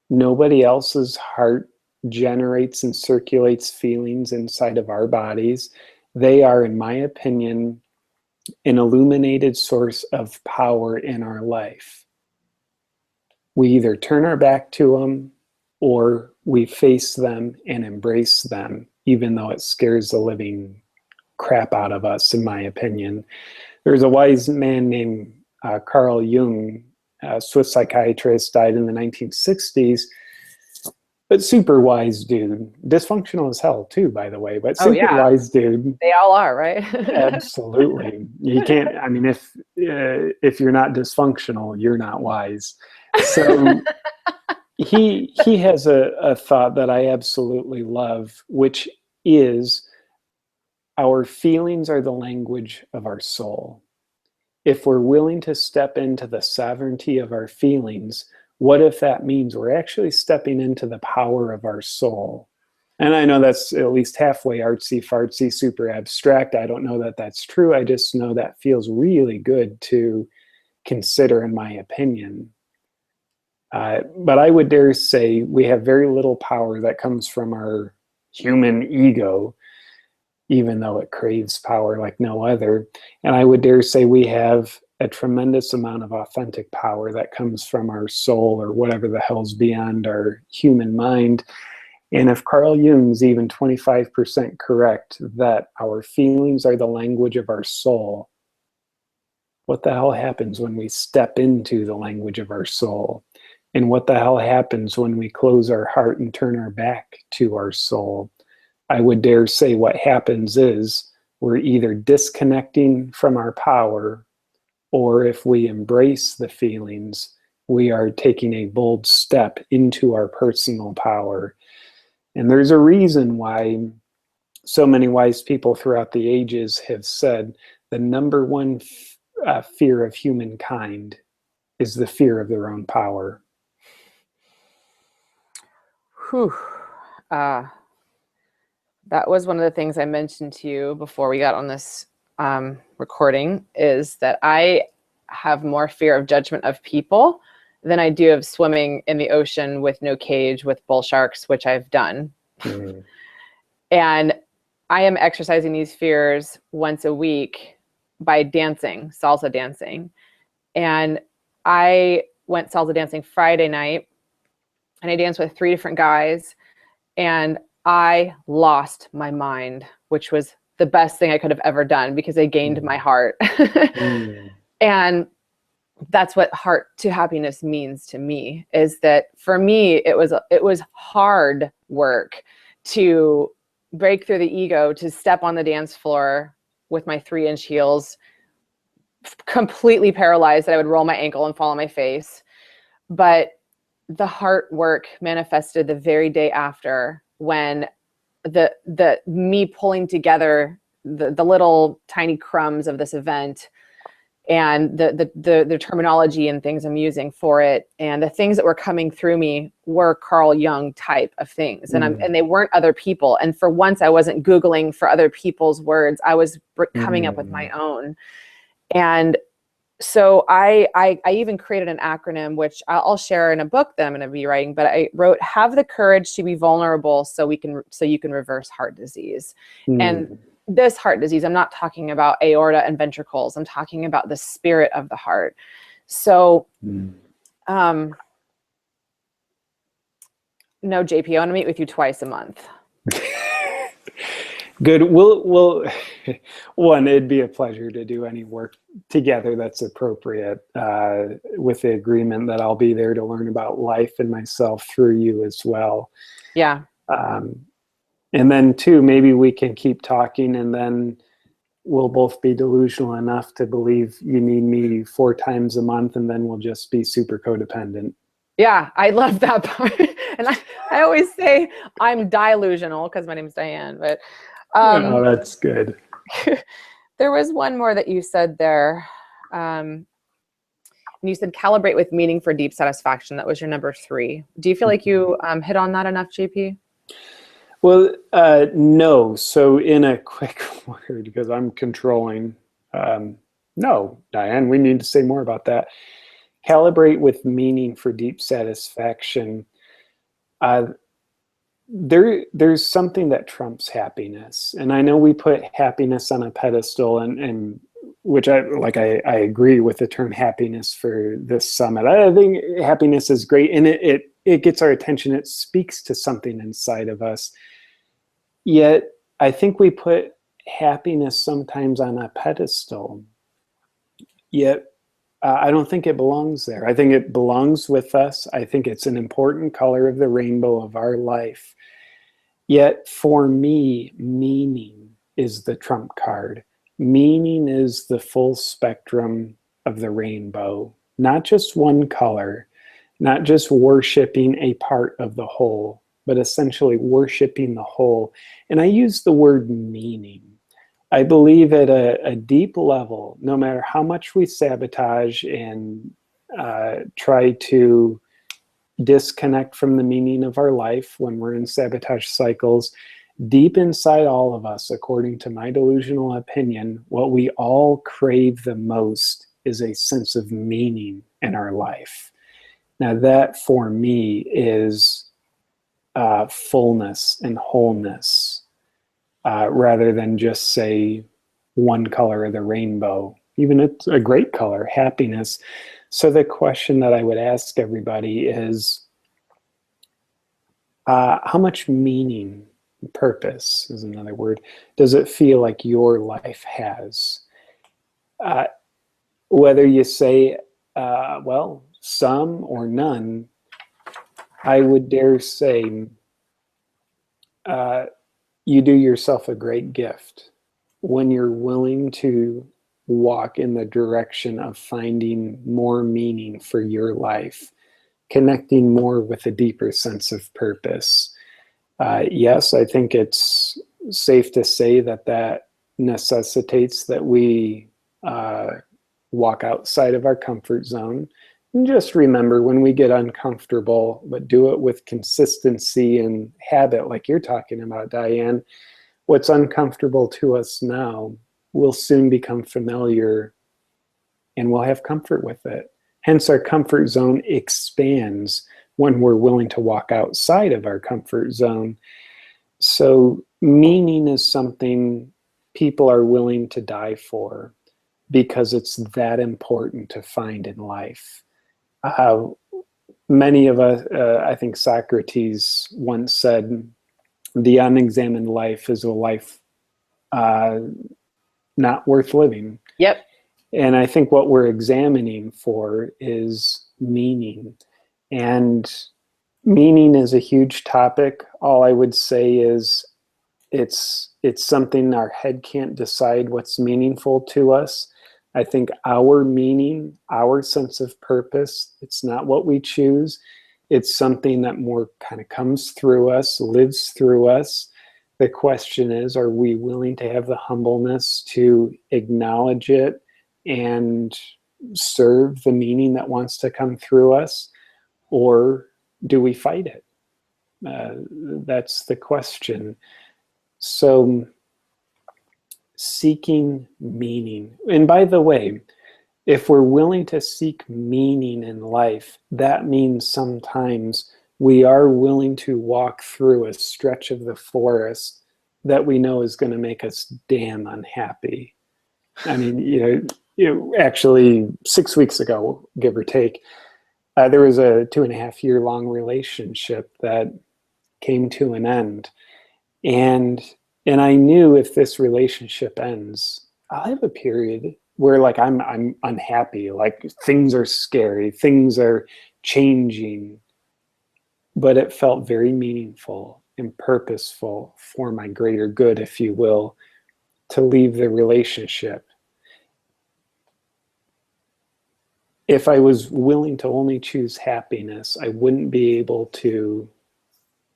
Nobody else's heart generates and circulates feelings inside of our bodies. They are, in my opinion, an illuminated source of power in our life. We either turn our back to them or we face them and embrace them, even though it scares the living crap out of us, in my opinion. There's a wise man named Carl Jung, a Swiss psychiatrist, died in the 1960s, but super wise dude. Dysfunctional as hell too, by the way, but super wise dude. They all are, right? Absolutely. You can't, I mean, if you're not dysfunctional, you're not wise. So he has a thought that I absolutely love, which is our feelings are the language of our soul. If we're willing to step into the sovereignty of our feelings, what if that means we're actually stepping into the power of our soul? And I know that's at least halfway artsy-fartsy, super abstract. I don't know that that's true. I just know that feels really good to consider, in my opinion. But I would dare say we have very little power that comes from our human ego, even though it craves power like no other. And I would dare say we have a tremendous amount of authentic power that comes from our soul, or whatever the hell's beyond our human mind. And if Carl Jung's even 25% correct that our feelings are the language of our soul, what the hell happens when we step into the language of our soul? And what the hell happens when we close our heart and turn our back to our soul? I would dare say what happens is we're either disconnecting from our power, or if we embrace the feelings, we are taking a bold step into our personal power. And there's a reason why so many wise people throughout the ages have said the number one fear of humankind is the fear of their own power. Whew. That was one of the things I mentioned to you before we got on this recording, is that I have more fear of judgment of people than I do of swimming in the ocean with no cage with bull sharks, which I've done. Mm. And I am exercising these fears once a week by dancing, salsa dancing. And I went salsa dancing Friday night, and I danced with 3 different guys, and I lost my mind, which was the best thing I could have ever done, because I gained my heart. And that's what heart to happiness means to me, is that for me, it was hard work to break through the ego, to step on the dance floor with my 3-inch heels, completely paralyzed that I would roll my ankle and fall on my face. But the heart work manifested the very day after, when the me pulling together the little tiny crumbs of this event, and the terminology and things I'm using for it, and the things that were coming through me were Carl Jung type of things, and they weren't other people. And for once, I wasn't Googling for other people's words. I was coming up with my own. And so I even created an acronym, which I'll share in a book that I'm going to be writing, but I wrote, have the courage to be vulnerable so you can reverse heart disease. And this heart disease, I'm not talking about aorta and ventricles. I'm talking about the spirit of the heart. So, no, JP, I want to meet with you twice a month. Good. We'll one, it'd be a pleasure to do any work together that's appropriate, with the agreement that I'll be there to learn about life and myself through you as well. Yeah. And then two, maybe we can keep talking, and then we'll both be delusional enough to believe you need me 4 times a month, and then we'll just be super codependent. Yeah, I love that part. And I always say I'm delusional because my name's Diane, but Oh, that's good. there was one more that you said there. And you said calibrate with meaning for deep satisfaction. That was your number 3. Do you feel like you hit on that enough, JP? Well, no. So in a quick word, because I'm controlling, no, Diane, we need to say more about that. Calibrate with meaning for deep satisfaction. There's something that trumps happiness. And I know we put happiness on a pedestal, and which I agree with the term happiness for this summit. I think happiness is great, and it gets our attention. It speaks to something inside of us. Yet I think we put happiness sometimes on a pedestal. Yet I don't think it belongs there. I think it belongs with us. I think it's an important color of the rainbow of our life. Yet for me, meaning is the trump card. Meaning is the full spectrum of the rainbow, not just one color, not just worshiping a part of the whole, but essentially worshiping the whole. And I use the word meaning. I believe at a deep level, no matter how much we sabotage and try to disconnect from the meaning of our life when we're in sabotage cycles, deep inside all of us, according to my delusional opinion, what we all crave the most is a sense of meaning in our life. Now that for me is fullness and wholeness, rather than just say one color of the rainbow. Even it's a great color, happiness. So the question that I would ask everybody is, how much meaning, purpose is another word, does it feel like your life has? Whether you say, well, some or none, I would dare say you do yourself a great gift when you're willing to walk in the direction of finding more meaning for your life, connecting more with a deeper sense of purpose. Yes, I think it's safe to say that necessitates that we walk outside of our comfort zone. And just remember, when we get uncomfortable, but do it with consistency and habit, like you're talking about, Diane, what's uncomfortable to us now will soon become familiar, and we'll have comfort with it. Hence, our comfort zone expands when we're willing to walk outside of our comfort zone. So meaning is something people are willing to die for because it's that important to find in life. Many of us, I think Socrates once said, the unexamined life is a life not worth living. Yep. And I think what we're examining for is meaning. And meaning is a huge topic. All I would say is it's something our head can't decide what's meaningful to us. I think our meaning, our sense of purpose, it's not what we choose. It's something that more kind of comes through us, lives through us. The question is, are we willing to have the humbleness to acknowledge it and serve the meaning that wants to come through us? Or do we fight it? That's the question. So seeking meaning. And by the way, if we're willing to seek meaning in life, that means sometimes we are willing to walk through a stretch of the forest that we know is going to make us damn unhappy. I mean, actually 6 weeks ago, give or take, there was a 2.5 year long relationship that came to an end. And And I knew if this relationship ends, I'll have a period where like I'm unhappy, like things are scary, things are changing, but it felt very meaningful and purposeful for my greater good, if you will, to leave the relationship. If I was willing to only choose happiness, I wouldn't be able to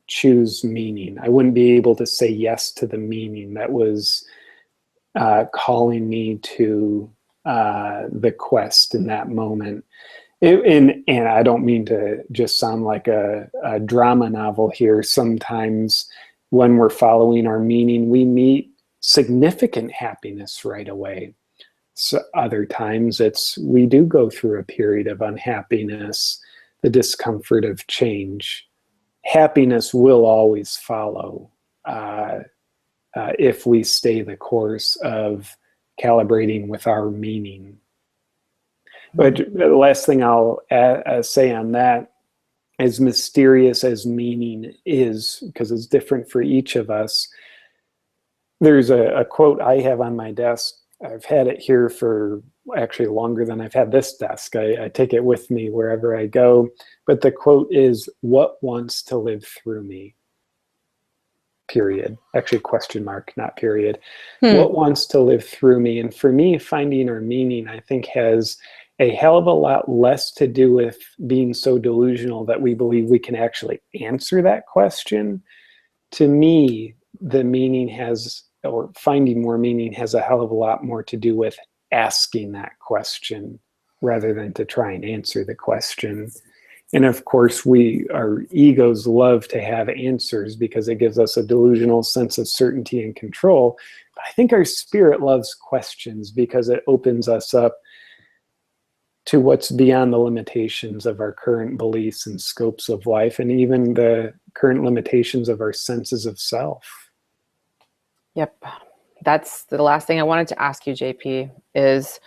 choose meaning. I wouldn't be able to say yes to the meaning that was calling me to the quest in that moment. And I don't mean to just sound like a drama novel here. Sometimes when we're following our meaning, we meet significant happiness right away. So other times we do go through a period of unhappiness, the discomfort of change. Happiness will always follow if we stay the course of calibrating with our meaning. But the last thing I'll say on that, as mysterious as meaning is, because it's different for each of us, there's a quote I have on my desk. I've had it here for actually longer than I've had this desk. I take it with me wherever I go. But the quote is, "What wants to live through me?" Period. Actually, question mark, not period. What wants to live through me? And for me, finding our meaning, I think, has a hell of a lot less to do with being so delusional that we believe we can actually answer that question. To me, the meaning has, or finding more meaning has a hell of a lot more to do with asking that question rather than to try and answer the question. And of course, our egos love to have answers because it gives us a delusional sense of certainty and control. But I think our spirit loves questions because it opens us up to what's beyond the limitations of our current beliefs and scopes of life, and even the current limitations of our senses of self. Yep. That's the last thing I wanted to ask you, JP, is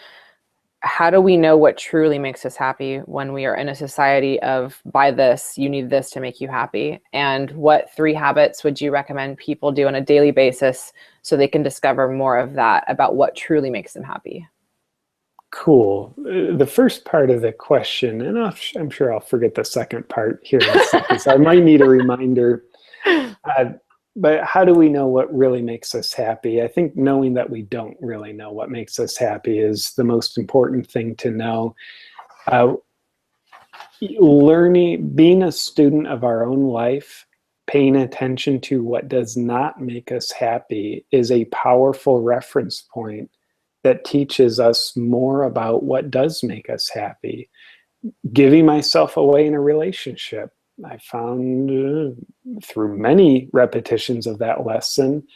how do we know what truly makes us happy when we are in a society of buy this, you need this to make you happy? And what 3 habits would you recommend people do on a daily basis so they can discover more of that about what truly makes them happy? Cool. The first part of the question, and I'm sure I'll forget the second part here in a second, so I might need a reminder. But how do we know what really makes us happy? I think knowing that we don't really know what makes us happy is the most important thing to know. Being a student of our own life, paying attention to what does not make us happy is a powerful reference point that teaches us more about what does make us happy. Giving myself away in a relationship, I found through many repetitions of that lesson,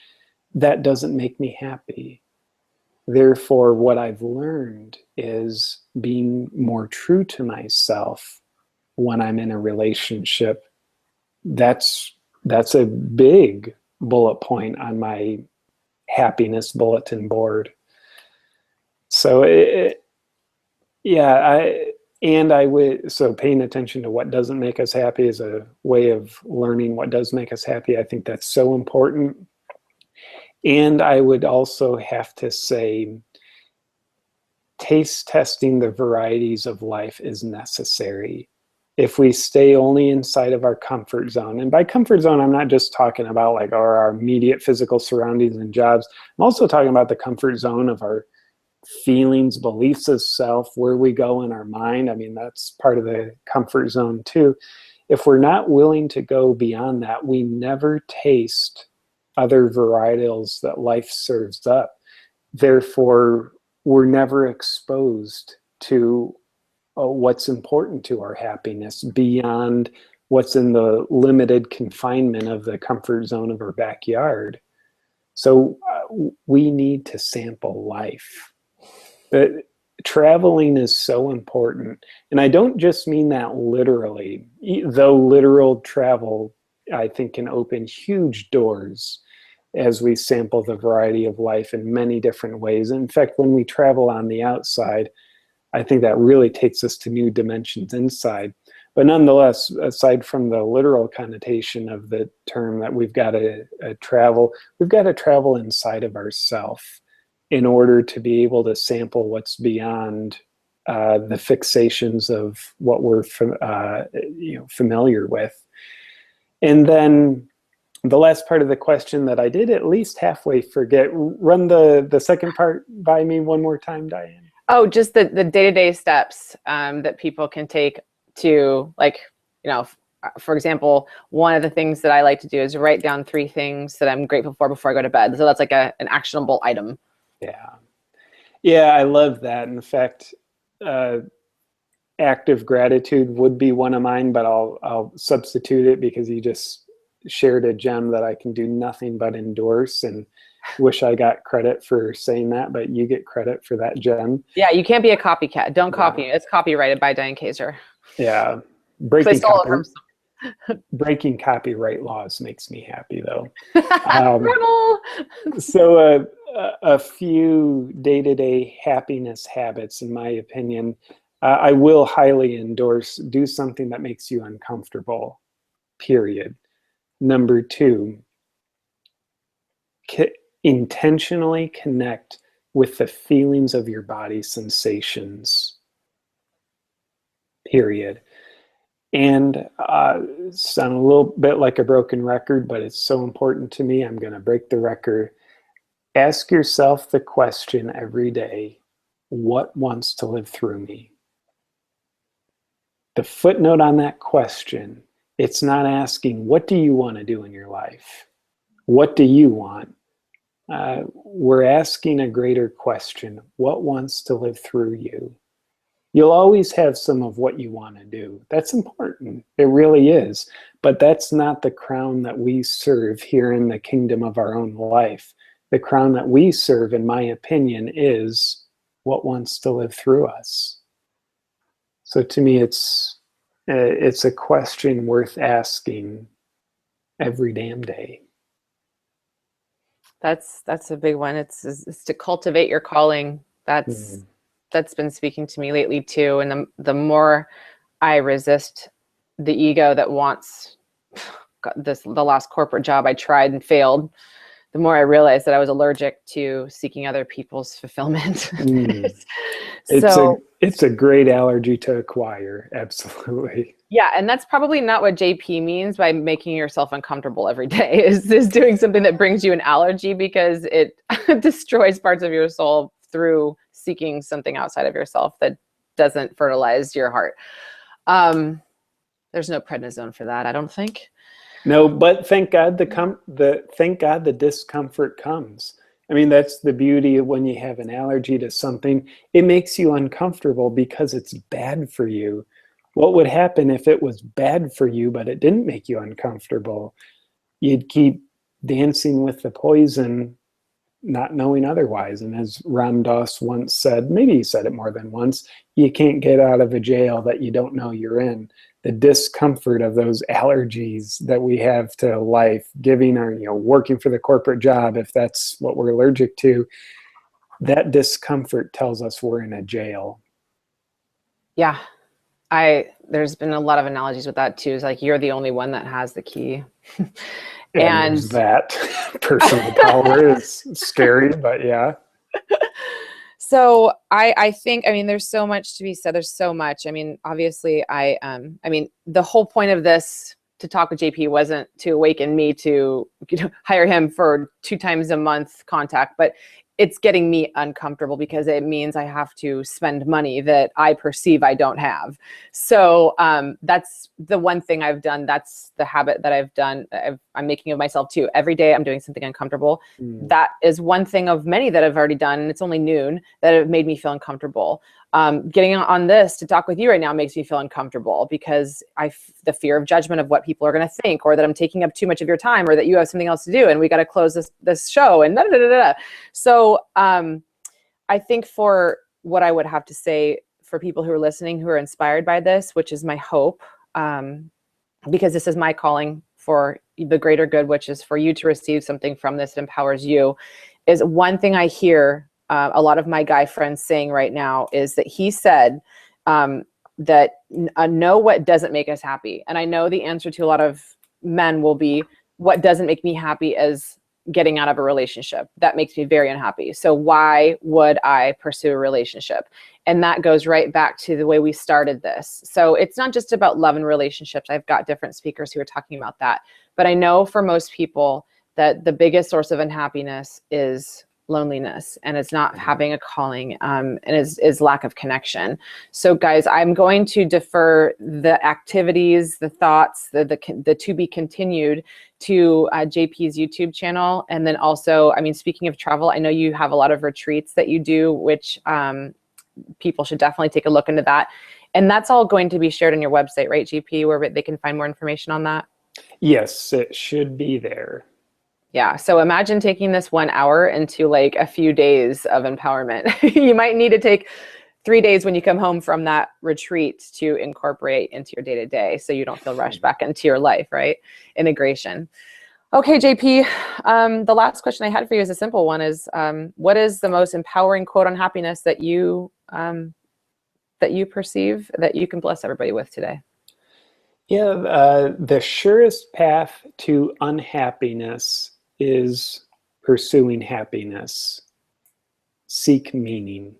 that doesn't make me happy. Therefore, what I've learned is being more true to myself when I'm in a relationship. That's a big bullet point on my happiness bulletin board. So so paying attention to what doesn't make us happy is a way of learning what does make us happy. I think that's so important. And I would also have to say, taste testing the varieties of life is necessary. If we stay only inside of our comfort zone, and by comfort zone, I'm not just talking about like our immediate physical surroundings and jobs. I'm also talking about the comfort zone of our feelings, beliefs of self, where we go in our mind. I mean, that's part of the comfort zone too. If we're not willing to go beyond that, we never taste other varietals that life serves up. Therefore, we're never exposed to what's important to our happiness beyond what's in the limited confinement of the comfort zone of our backyard. So we need to sample life. Traveling is so important. And I don't just mean that literally, though literal travel, I think, can open huge doors as we sample the variety of life in many different ways. In fact, when we travel on the outside, I think that really takes us to new dimensions inside. But nonetheless, aside from the literal connotation of the term that we've got to travel inside of ourself in order to be able to sample what's beyond the fixations of what we're familiar with. And then the last part of the question that I did at least halfway forget, run the second part by me one more time, Diane. Oh, just the day-to-day steps that people can take to, like, for example, one of the things that I like to do is write down 3 things that I'm grateful for before I go to bed. So that's like an actionable item. Yeah, I love that. In fact, active gratitude would be one of mine, but I'll substitute it because you just shared a gem that I can do nothing but endorse, and wish I got credit for saying that, but you get credit for that gem. Yeah, you can't be a copycat. Don't copy it. It's copyrighted by Diane Kazer. Yeah. Breaking copyright laws makes me happy, though. So a few day-to-day happiness habits, in my opinion, I will highly endorse. Do something that makes you uncomfortable, period. Number 2, intentionally connect with the feelings of your body sensations, period. And sound a little bit like a broken record, but it's so important to me, I'm going to break the record. Ask yourself the question every day, what wants to live through me? The footnote on that question, it's not asking, what do you want to do in your life? What do you want? We're asking a greater question, what wants to live through you? You'll always have some of what you want to do. That's important. It really is. But that's not the crown that we serve here in the kingdom of our own life. The crown that we serve, in my opinion, is what wants to live through us. So to me, it's a question worth asking every damn day. That's a big one. It's to cultivate your calling. That's been speaking to me lately too. And the more I resist the ego that wants the last corporate job I tried and failed, the more I realized that I was allergic to seeking other people's fulfillment. It's a great allergy to acquire. Absolutely. Yeah. And that's probably not what JP means by making yourself uncomfortable every day, is doing something that brings you an allergy, because it destroys parts of your soul through seeking something outside of yourself that doesn't fertilize your heart. There's no prednisone for that, I don't think. No, but thank God the discomfort comes. I mean, that's the beauty of when you have an allergy to something. It makes you uncomfortable because it's bad for you. What would happen if it was bad for you, but it didn't make you uncomfortable? You'd keep dancing with the poison, not knowing otherwise. And as Ram Dass once said, maybe he said it more than once, you can't get out of a jail that you don't know you're in. The discomfort of those allergies that we have to life, giving or working for the corporate job, if that's what we're allergic to, that discomfort tells us we're in a jail. Yeah. There's been a lot of analogies with that too. It's like, you're the only one that has the key. And that personal power is scary, but yeah. So I think, there's so much to be said. There's so much. Obviously the whole point of this, to talk with JP, wasn't to awaken me to hire him for 2 times a month contact, but it's getting me uncomfortable because it means I have to spend money that I perceive I don't have. So that's the one thing I've done. That's the habit that I've done. I'm making of myself too. Every day I'm doing something uncomfortable. That is one thing of many that I've already done. And it's only noon that have made me feel uncomfortable. Getting on this to talk with you right now makes me feel uncomfortable because the fear of judgment of what people are going to think, or that I'm taking up too much of your time, or that you have something else to do and we got to close this show and da, da, da, da. So I think for what I would have to say for people who are listening, who are inspired by this, which is my hope, because this is my calling for the greater good, which is for you to receive something from this that empowers you, is one thing I hear a lot of my guy friends saying right now is that he said, that know what doesn't make us happy. And I know the answer to a lot of men will be, what doesn't make me happy is getting out of a relationship. That makes me very unhappy. So why would I pursue a relationship? And that goes right back to the way we started this. So it's not just about love and relationships. I've got different speakers who are talking about that. But I know for most people that the biggest source of unhappiness is loneliness, and it's not having a calling, and is lack of connection. So guys, I'm going to defer the activities, the thoughts, the to be continued to JP's YouTube channel. And then also, I mean, speaking of travel, I know you have a lot of retreats that you do, which people should definitely take a look into that. And that's all going to be shared on your website, right, JP, where they can find more information on that? Yes, it should be there. Yeah. So imagine taking this 1 hour into like a few days of empowerment. You might need to take 3 days when you come home from that retreat to incorporate into your day-to-day, so you don't feel rushed back into your life, right? Integration. Okay, JP, the last question I had for you is a simple one, is what is the most empowering quote on happiness that you perceive that you can bless everybody with today? Yeah, the surest path to unhappiness is pursuing happiness. Seek meaning.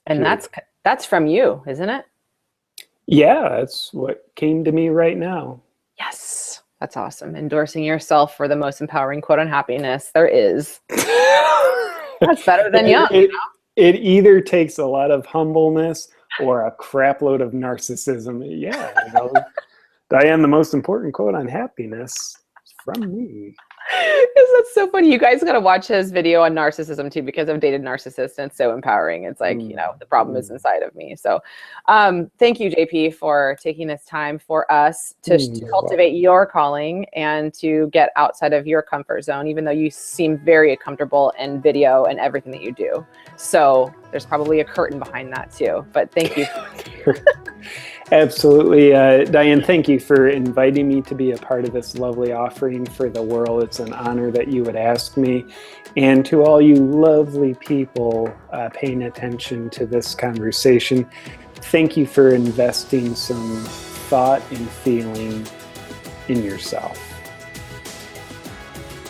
And that's from you, isn't it? Yeah, that's what came to me right now. Yes, that's awesome. Endorsing yourself for the most empowering quote on happiness there is. That's better than young, you know? It either takes a lot of humbleness or a crap load of narcissism. Yeah, you know, Diane, the most important quote on happiness is from me. That's so funny. You guys got to watch his video on narcissism too, because I've dated narcissists and it's so empowering. It's like, you know, the problem is inside of me. So thank you, JP, for taking this time for us to cultivate your calling and to get outside of your comfort zone, even though you seem very comfortable in video and everything that you do. So there's probably a curtain behind that too, but thank you. Absolutely. Diane, thank you for inviting me to be a part of this lovely offering for the world. It's an honor that you would ask me. And to all you lovely people paying attention to this conversation, thank you for investing some thought and feeling in yourself.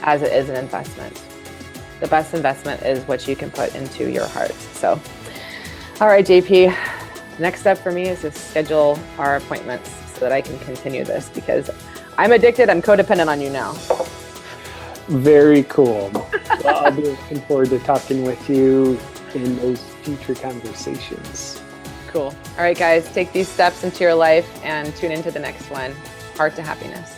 As it is an investment. The best investment is what you can put into your heart. So, all right, JP. Next step for me is to schedule our appointments so that I can continue this, because I'm addicted. I'm codependent on you now. Very cool. Well, I'll be looking forward to talking with you in those future conversations. Cool. All right, guys, take these steps into your life and tune into the next one. Heart to Happiness.